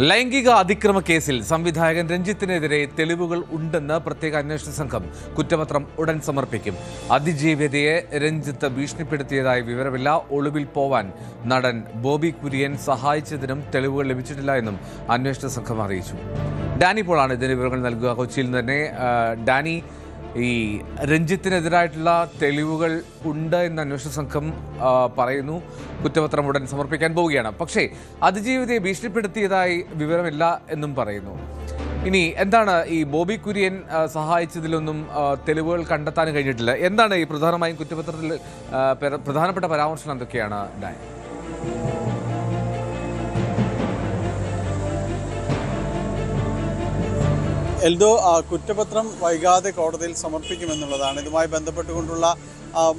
ലൈംഗിക അതിക്രമ കേസിൽ സംവിധായകൻ രഞ്ജിത്തിനെതിരെ തെളിവുകൾ ഉണ്ടെന്ന് പ്രത്യേക അന്വേഷണ സംഘം കുറ്റപത്രം ഉടൻ സമർപ്പിക്കും. അതിജീവിതയെ രഞ്ജിത്ത് ഭീഷണിപ്പെടുത്തിയതായി വിവരമില്ല. ഒളിവിൽ പോവാൻ നടൻ ബോബി കുര്യൻ സഹായിച്ചതിനും തെളിവുകൾ ലഭിച്ചിട്ടില്ല എന്നും അന്വേഷണ സംഘം അറിയിച്ചു. ഡാനി പോളാണ് ഇതിന് വിവരങ്ങൾ നൽകുക. കൊച്ചിയിൽ നിന്ന് തന്നെ ഡാനി, ഈ രഞ്ജിത്തിനെതിരായിട്ടുള്ള തെളിവുകൾ ഉണ്ട് എന്ന് അന്വേഷണ സംഘം പറയുന്നു. കുറ്റപത്രം ഉടൻ സമർപ്പിക്കാൻ പോവുകയാണ്. പക്ഷേ അതിജീവിതയെ ഭീഷണിപ്പെടുത്തിയതായി വിവരമില്ല എന്നും പറയുന്നു. ഇനി എന്താണ് ഈ ബോബി കുര്യൻ സഹായിച്ചതിലൊന്നും തെളിവുകൾ കണ്ടെത്താൻ കഴിഞ്ഞിട്ടില്ല. എന്താണ് ഈ പ്രധാനമായും കുറ്റപത്രത്തിൽ പ്രധാനപ്പെട്ട പരാമർശം എന്തൊക്കെയാണ് ഡാൻ? എൽദോ, കുറ്റപത്രം വൈകാതെ കോടതിയിൽ സമർപ്പിക്കുമെന്നുള്ളതാണ്. ഇതുമായി ബന്ധപ്പെട്ടുകൊണ്ടുള്ള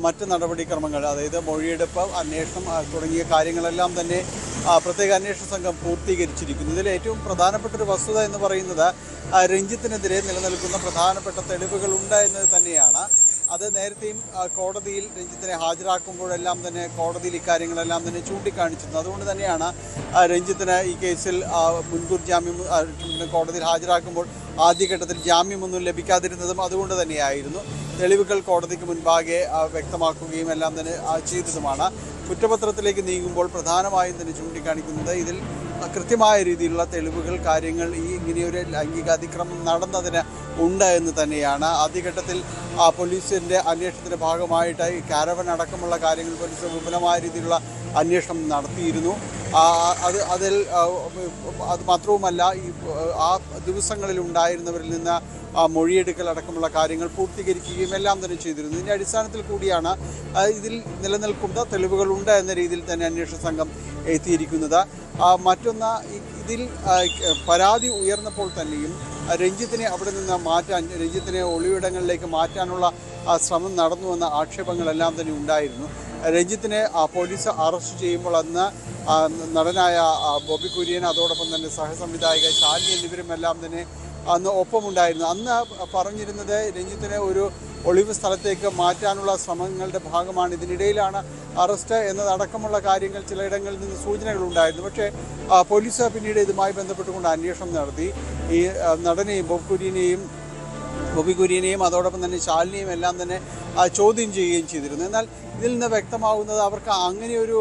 മറ്റ് നടപടിക്രമങ്ങൾ, അതായത് മൊഴിയെടുപ്പ്, അന്വേഷണം തുടങ്ങിയ കാര്യങ്ങളെല്ലാം തന്നെ പ്രത്യേക അന്വേഷണ സംഘം പൂർത്തീകരിച്ചിരിക്കുന്നു. ഇതിൽ ഏറ്റവും പ്രധാനപ്പെട്ടൊരു വസ്തുത എന്ന് പറയുന്നത് രഞ്ജിത്തിനെതിരെ നിലനിൽക്കുന്ന പ്രധാനപ്പെട്ട തെളിവുകളുണ്ട് എന്നത് തന്നെയാണ്. അത് നേരത്തെയും കോടതിയിൽ രഞ്ജിത്തിനെ ഹാജരാക്കുമ്പോഴെല്ലാം തന്നെ കോടതിയിൽ ഇക്കാര്യങ്ങളെല്ലാം തന്നെ ചൂണ്ടിക്കാണിച്ചിരുന്നു. അതുകൊണ്ട് തന്നെയാണ് രഞ്ജിത്തിന് ഈ കേസിൽ മുൻകൂർ ജാമ്യം കോടതിയിൽ ഹാജരാക്കുമ്പോൾ ആദ്യഘട്ടത്തിൽ ജാമ്യമൊന്നും ലഭിക്കാതിരുന്നതും അതുകൊണ്ട് തന്നെയായിരുന്നു. തെളിവുകൾ കോടതിക്ക് മുൻപാകെ വ്യക്തമാക്കുകയും എല്ലാം തന്നെ ചെയ്തതുമാണ്. കുറ്റപത്രത്തിലേക്ക് നീങ്ങുമ്പോൾ പ്രധാനമായും തന്നെ ചൂണ്ടിക്കാണിക്കുന്നത് ഇതിൽ കൃത്യമായ രീതിയിലുള്ള തെളിവുകൾ, കാര്യങ്ങൾ ഇങ്ങനെയൊരു ലൈംഗിക അതിക്രമം നടന്നതിന് ഉണ്ട് എന്ന് തന്നെയാണ്. ആദ്യഘട്ടത്തിൽ പോലീസിൻ്റെ അന്വേഷണത്തിൻ്റെ ഭാഗമായിട്ട് ഈ കാരവൻ അടക്കമുള്ള കാര്യങ്ങൾ പോലീസ് വിപുലമായ രീതിയിലുള്ള അന്വേഷണം നടത്തിയിരുന്നു. അത് മാത്രവുമല്ല, ആ ദിവസങ്ങളിൽ ഉണ്ടായിരുന്നവരിൽ നിന്ന് മൊഴിയെടുക്കൽ അടക്കമുള്ള കാര്യങ്ങൾ പൂർത്തീകരിക്കുകയും എല്ലാം തന്നെ ചെയ്തിരുന്നു. ഇതിൻ്റെ അടിസ്ഥാനത്തിൽ കൂടിയാണ് ഇതിൽ നിലനിൽക്കുന്ന തെളിവുകളുണ്ട് എന്ന രീതിയിൽ തന്നെ അന്വേഷണ സംഘം എത്തിയിരിക്കുന്നത്. മറ്റൊന്ന്, ഇതിൽ പരാതി ഉയർന്നപ്പോൾ തന്നെയും രഞ്ജിത്തിനെ അവിടെ നിന്ന് മാറ്റാൻ, രഞ്ജിത്തിനെ ഒളിവിടങ്ങളിലേക്ക് മാറ്റാനുള്ള ശ്രമം നടന്നുവെന്ന ആക്ഷേപങ്ങളെല്ലാം തന്നെ ഉണ്ടായിരുന്നു. രഞ്ജിത്തിനെ പോലീസ് അറസ്റ്റ് ചെയ്യുമ്പോൾ അന്ന് നടനായ ബോബി കുര്യൻ, അതോടൊപ്പം തന്നെ സഹസംവിധായിക ശാലിനി എന്നിവരുമെല്ലാം തന്നെ അന്ന് ഒപ്പമുണ്ടായിരുന്നു. അന്ന് പറഞ്ഞിരുന്നത് രഞ്ജിത്തിനെ ഒരു ഒളിവ് സ്ഥലത്തേക്ക് മാറ്റാനുള്ള ശ്രമങ്ങളുടെ ഭാഗമാണ്, ഇതിനിടയിലാണ് അറസ്റ്റ് എന്നതടക്കമുള്ള കാര്യങ്ങൾ ചിലയിടങ്ങളിൽ നിന്ന് സൂചനകളുണ്ടായിരുന്നു. പക്ഷേ പോലീസ് പിന്നീട് ഇതുമായി ബന്ധപ്പെട്ടുകൊണ്ട് അന്വേഷണം നടത്തി. ഈ നടനെയും ബോബി കുര്യനെയും അതോടൊപ്പം തന്നെ ശാലിനിയും എല്ലാം തന്നെ ചോദ്യം ചെയ്യുകയും ചെയ്തിരുന്നു. എന്നാൽ ഇതിൽ നിന്ന് വ്യക്തമാകുന്നത് അവർക്ക് അങ്ങനെയൊരു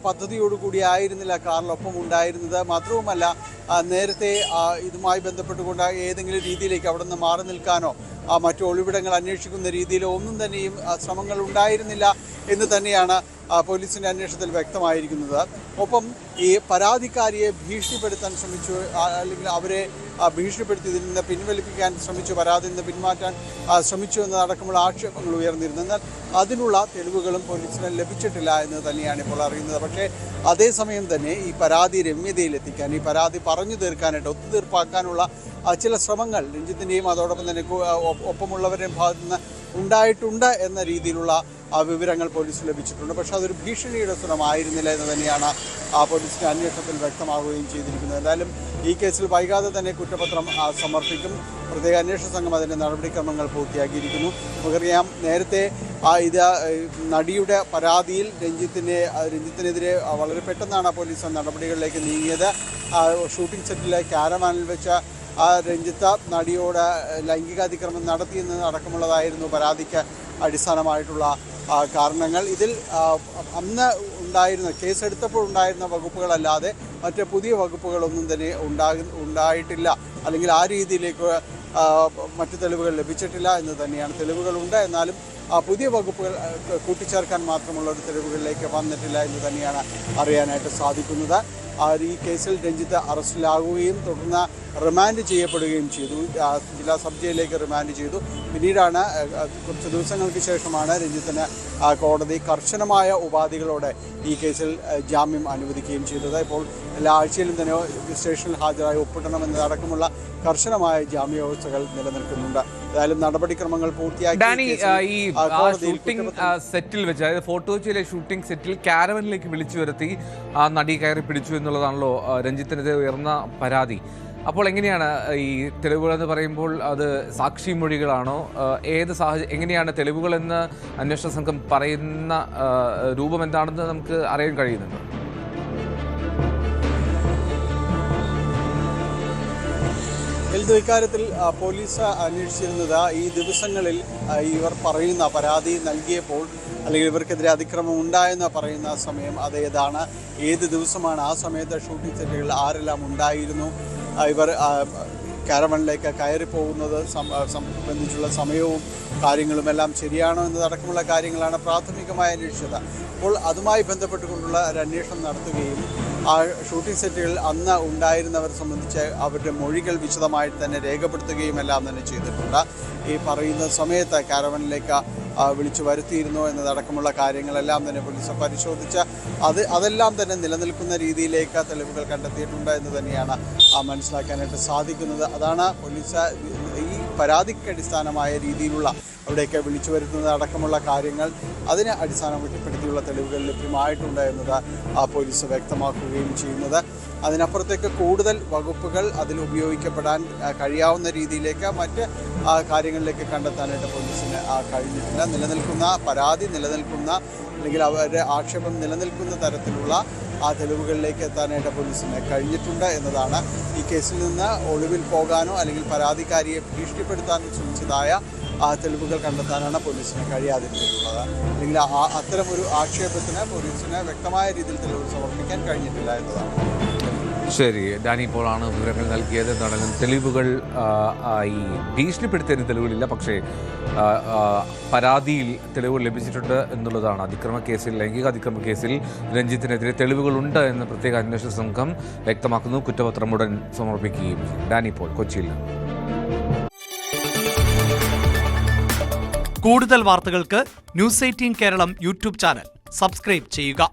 പദ്ധതിയോടുകൂടി ആയിരുന്നില്ല കാറിലൊപ്പം ഉണ്ടായിരുന്നത്. മാത്രവുമല്ല, നേരത്തെ ഇതുമായി ബന്ധപ്പെട്ടുകൊണ്ട് ഏതെങ്കിലും രീതിയിലേക്ക് അവിടെ നിന്ന് മാറി നിൽക്കാനോ മറ്റു ഒളിവിടങ്ങൾ അന്വേഷിക്കുന്ന രീതിയിലോ ഒന്നും തന്നെയും ശ്രമങ്ങൾ ഉണ്ടായിരുന്നില്ല എന്ന് തന്നെയാണ് പോലീസിൻ്റെ അന്വേഷണത്തിൽ വ്യക്തമായിരിക്കുന്നത്. ഒപ്പം ഈ പരാതിക്കാരിയെ ഭീഷണിപ്പെടുത്താൻ ശ്രമിച്ചു, അല്ലെങ്കിൽ അവരെ ഭീഷണിപ്പെടുത്തി ഇതിൽ നിന്ന് പിൻവലിപ്പിക്കാൻ ശ്രമിച്ചു, പരാതിയിൽ നിന്ന് പിന്മാറ്റാൻ ശ്രമിച്ചു എന്നതടക്കമുള്ള ആക്ഷേപങ്ങൾ ഉയർന്നിരുന്നു. എന്നാൽ അതിനുള്ള തെളിവുകളും പോലീസിന് ലഭിച്ചിട്ടില്ല എന്ന് തന്നെയാണ് ഇപ്പോൾ അറിയുന്നത്. പക്ഷേ അതേസമയം തന്നെ ഈ പരാതി രമ്യതയിലെത്തിക്കാൻ, ഈ പരാതി പറഞ്ഞു തീർക്കാനായിട്ട്, ഒത്തുതീർപ്പാക്കാനുള്ള ചില ശ്രമങ്ങൾ രഞ്ജിത്തിൻ്റെയും അതോടൊപ്പം തന്നെ ഒപ്പമുള്ളവരുടെയും ഭാഗത്തു നിന്ന് ഉണ്ടായിട്ടുണ്ട് എന്ന രീതിയിലുള്ള വിവരങ്ങൾ പോലീസിന് ലഭിച്ചിട്ടുണ്ട്. പക്ഷേ അതൊരു ഭീഷണിയുടെ സ്വരമായിരുന്നില്ല എന്ന് തന്നെയാണ് പോലീസിൻ്റെ അന്വേഷണത്തിൽ വ്യക്തമാവുകയും ചെയ്തിരിക്കുന്നത്. എന്തായാലും ഈ കേസിൽ വൈകാതെ തന്നെ കുറ്റപത്രം സമർപ്പിക്കും. പ്രത്യേക അന്വേഷണ സംഘം അതിൻ്റെ നടപടിക്രമങ്ങൾ പൂർത്തിയാക്കിയിരിക്കുന്നു. നമുക്കറിയാം, നേരത്തെ ഇത് നടിയുടെ പരാതിയിൽ രഞ്ജിത്തിനെതിരെ വളരെ പെട്ടെന്നാണ് പോലീസ് നടപടികളിലേക്ക് നീങ്ങിയത്. ഷൂട്ടിംഗ് സെറ്റിലെ കാരവാനിൽ വെച്ച് രഞ്ജിത്ത് നടിയോട് ലൈംഗികാതിക്രമം നടത്തിയെന്ന് അടക്കമുള്ളതായിരുന്നു പരാതിക്ക് അടിസ്ഥാനമായിട്ടുള്ള കാരണങ്ങൾ. ഇതിൽ അന്ന് ഉണ്ടായിരുന്ന, കേസെടുത്തപ്പോൾ ഉണ്ടായിരുന്ന വകുപ്പുകളല്ലാതെ മറ്റ് പുതിയ വകുപ്പുകളൊന്നും തന്നെ ഉണ്ടായിട്ടില്ല, അല്ലെങ്കിൽ ആ രീതിയിലേക്ക് മറ്റ് തെളിവുകൾ ലഭിച്ചിട്ടില്ല എന്ന് തന്നെയാണ്. തെളിവുകളുണ്ട്, എന്നാലും പുതിയ വകുപ്പുകൾ കൂട്ടിച്ചേർക്കാൻ മാത്രമുള്ള ഒരു തെളിവുകളിലേക്ക് വന്നിട്ടില്ല എന്ന് തന്നെയാണ് അറിയാനായിട്ട് സാധിക്കുന്നത്. ഈ കേസിൽ രഞ്ജിത്ത് അറസ്റ്റിലാകുകയും തുടർന്ന് റിമാൻഡ് ചെയ്യപ്പെടുകയും ചെയ്തു. ജില്ലാ സബ് ജയിലിലേക്ക് റിമാൻഡ് ചെയ്തു. പിന്നീടാണ്, കുറച്ച് ദിവസങ്ങൾക്ക് ശേഷമാണ് രഞ്ജിത്തിന് കോടതി കർശനമായ ഉപാധികളോടെ ഈ കേസിൽ ജാമ്യം അനുവദിക്കുകയും ചെയ്തത്. ഇപ്പോൾ എല്ലാ ആഴ്ചയിലും തന്നെ സ്റ്റേഷനിൽ ഹാജരായി ഒപ്പിടണമെന്നതടക്കമുള്ള കർശനമായ ജാമ്യ വ്യവസ്ഥകൾ നിലനിൽക്കുന്നുണ്ട്. ഏതായാലും നടപടിക്രമങ്ങൾ പൂർത്തിയാക്കി ഷൂട്ടിംഗ് സെറ്റിൽ വെച്ച്, അതായത് ഫോർട്ട് കൊച്ചിയിലെ ഷൂട്ടിംഗ് സെറ്റിൽ കാരവനിലേക്ക് വിളിച്ചു വരുത്തി നടി കയറി പിടിച്ചു എന്നുള്ളതാണല്ലോ രഞ്ജിത്തിനെതിരെ ഉയർന്ന പരാതി. അപ്പോൾ എങ്ങനെയാണ് ഈ തെളിവുകളെന്ന് പറയുമ്പോൾ അത് സാക്ഷി മൊഴികളാണോ, ഏത് എങ്ങനെയാണ് തെളിവുകളെന്ന് അന്വേഷണ സംഘം പറയുന്ന രൂപം എന്താണെന്ന് നമുക്ക് അറിയാൻ കഴിയുന്നുണ്ടോ? ഇത് ഇക്കാര്യത്തിൽ പോലീസ് അന്വേഷിച്ചിരുന്നത് ഈ ദിവസങ്ങളിൽ ഇവർ പറയുന്ന പരാതി നൽകിയപ്പോൾ അല്ലെങ്കിൽ ഇവർക്കെതിരെ അതിക്രമം ഉണ്ടായെന്ന് പറയുന്ന സമയം അതേതാണ്, ഏത് ദിവസമാണ്, ആ സമയത്ത് ഷൂട്ടിംഗ് സെറ്റുകളിൽ ആരെല്ലാം ഉണ്ടായിരുന്നു, ഇവർ കാരവനിലേക്ക് കയറി പോകുന്നത് സംബന്ധിച്ചുള്ള സമയവും കാര്യങ്ങളുമെല്ലാം ശരിയാണോ എന്നതടക്കമുള്ള കാര്യങ്ങളാണ് പ്രാഥമികമായി അന്വേഷിച്ചത്. അപ്പോൾ അതുമായി ബന്ധപ്പെട്ടുകൊണ്ടുള്ള ഒരു അന്വേഷണം നടത്തുകയും ആ ഷൂട്ടിംഗ് സെറ്റുകളിൽ അന്ന് ഉണ്ടായിരുന്നവരെ സംബന്ധിച്ച് അവരുടെ മൊഴികൾ വിശദമായിട്ട് തന്നെ രേഖപ്പെടുത്തുകയും എല്ലാം തന്നെ ചെയ്തിട്ടുണ്ട്. ഈ പറയുന്ന സമയത്ത് കാരവനിലേക്ക് വിളിച്ചു വരുത്തിയിരുന്നോ എന്നതടക്കമുള്ള കാര്യങ്ങളെല്ലാം തന്നെ പോലീസ് പരിശോധിച്ച് അതെല്ലാം തന്നെ നിലനിൽക്കുന്ന രീതിയിലേക്ക് തെളിവുകൾ കണ്ടെത്തിയിട്ടുണ്ട് എന്ന് തന്നെയാണ് മനസ്സിലാക്കാനായിട്ട് സാധിക്കുന്നത്. അതാണ് പോലീസ് ഈ പരാതിക്ക് അടിസ്ഥാനമായ രീതിയിലുള്ള അവിടേക്ക് വിളിച്ചു വരുത്തുന്നത് അടക്കമുള്ള കാര്യങ്ങൾ അതിനെ അടിസ്ഥാനപ്പെടുത്തിയുള്ള തെളിവുകൾ ലഭ്യമായിട്ടുണ്ട് എന്നത് പോലീസ് വ്യക്തമാക്കുകയും ചെയ്യുന്നത്. അതിനപ്പുറത്തേക്ക് കൂടുതൽ വകുപ്പുകൾ അതിൽ ഉപയോഗിക്കപ്പെടാൻ കഴിയാവുന്ന രീതിയിലേക്ക് മറ്റ് കാര്യങ്ങളിലേക്ക് കണ്ടെത്താനായിട്ട് പോലീസിന് കഴിഞ്ഞിട്ടില്ല. നിലനിൽക്കുന്ന പരാതി അല്ലെങ്കിൽ അവരുടെ ആക്ഷേപം നിലനിൽക്കുന്ന തരത്തിലുള്ള ആ തെളിവുകളിലേക്ക് എത്താനായിട്ട് പോലീസിന് കഴിഞ്ഞിട്ടുണ്ട് എന്നതാണ്. ഈ കേസിൽ നിന്ന് ഒളിവിൽ പോകാനോ അല്ലെങ്കിൽ പരാതിക്കാരിയെ ഭീഷണിപ്പെടുത്താനോ ശ്രമിച്ചതായ തെളിവുകൾ കണ്ടെത്താനാണ് പോലീസിന് കഴിയാതിരുന്നിട്ടുള്ളത്. അല്ലെങ്കിൽ അത്തരമൊരു ആക്ഷേപത്തിന് പോലീസിന് വ്യക്തമായ രീതിയിൽ തെളിവുകൾ സമർപ്പിക്കാൻ കഴിഞ്ഞിട്ടില്ല എന്നതാണ്. ശരി, ഡാനി പോളാണ് വിവരങ്ങൾ നൽകിയത്. എന്താണെങ്കിലും തെളിവുകൾ ഈ ഭീഷണിപ്പെടുത്തിയതിന് തെളിവുകളില്ല, പക്ഷേ പരാതിയിൽ തെളിവുകൾ ലഭിച്ചിട്ടുണ്ട് എന്നുള്ളതാണ്. ലൈംഗിക അതിക്രമ കേസിൽ രഞ്ജിത്തിനെതിരെ തെളിവുകളുണ്ട് എന്ന് പ്രത്യേക അന്വേഷണ സംഘം വ്യക്തമാക്കുന്നു. കുറ്റപത്രം ഉടൻ സമർപ്പിക്കുകയും ചെയ്യും. ഡാനി പോൾ, കൊച്ചിയിൽ. കൂടുതൽ വാർത്തകൾക്ക് news 18 Keralam YouTube channel subscribe ചെയ്യുക.